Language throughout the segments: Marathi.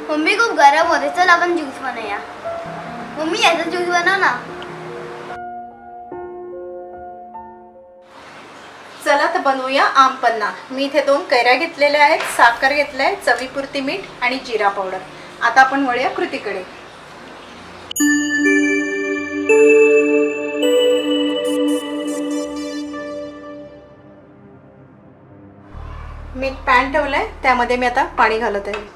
मम्मी खूप गरम होते, चल आपण ज्यूस बनवूया। मम्मी याचा ज्यूस बनव ना। चला तर बनवूया आम पन्ना। मी इथे 2 कैऱ्या घेतलेल्या आहेत, साखर घेतलं आहे, चवीपुरती मीठ आणि जिरा पावडर। आता आपण वळूया कृतीकडे। मी एक पॅन ठेवलाय, त्यामध्ये मी आता पाणी घालत आहे।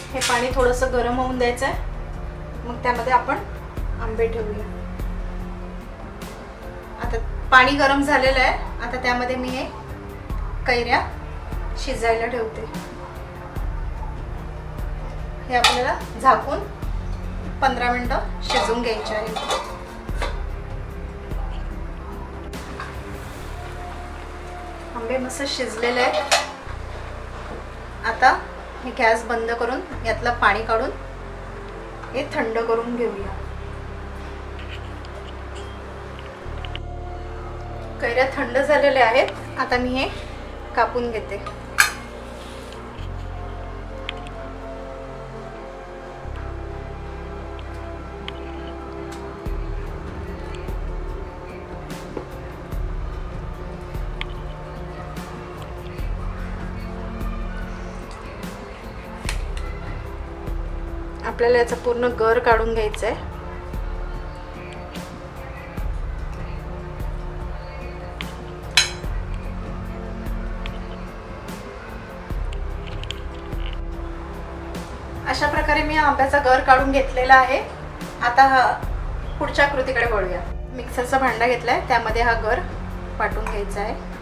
हे पाणी थोडंसं गरम होऊन द्यायचं आहे, मग त्यामध्ये आपण आंबे ठेवूया। आता पाणी गरम झालेलं आहे, आता त्यामध्ये मी हे कैऱ्या शिजायला ठेवते। हे आपल्याला झाकून 15 मिनिटं शिजवून घ्यायचे आहे। आंबे मस्त शिजलेले आहेत। आता हे गॅस बंद करून यातलं पाणी काढून हे थंड करून घेऊया। कैऱ्या थंड झालेल्या आहेत, आता मी हे कापून घेते। आपल्याला याचा पूर्ण गर काढून घ्यायचा आहे। अशा प्रकारे मी आंब्याचा गर काढून घेतलेला आहे। आता पुढच्या कृतीकडे वळूया। मिक्सरचा भांडा घेतलाय, त्यामध्ये हा गर वाटून घ्यायचा आहे।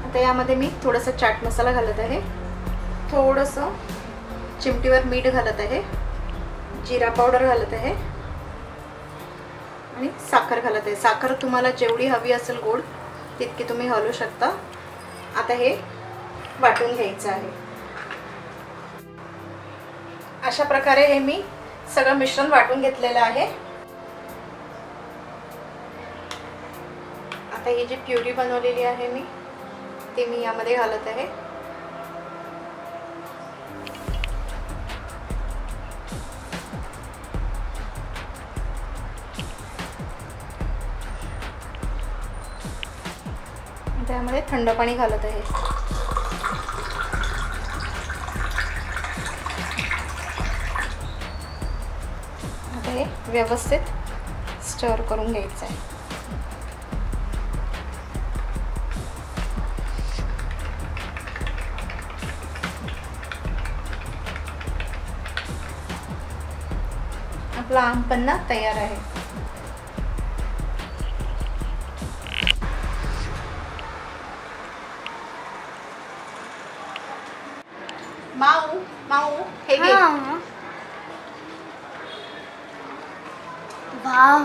आता यामध्ये मी थोडासा चाट मसाला घालत आहे, थोडंसं चिमटीवर मीठ घालत आहे, जिरा पावडर घालत आहे आणि साखर घालत आहे। साखर तुम्हाला जेवढी हवी असेल गोड तितकी तुम्ही घालू शकता। आता हे वाटून घ्यायचं आहे। अशा प्रकारे हे मी सगळं मिश्रण वाटून घेतलेलं आहे। आता ही जी प्युरी बनवलेली आहे मी ते मी यामध्ये घालत आहे। त्यामध्ये थंड पाणी घालत आहे। आता हे व्यवस्थित स्टर करून घ्यायचं आहे। आपला आम पन्ना तयार आहे। माऊ माऊ हे घे। वाव,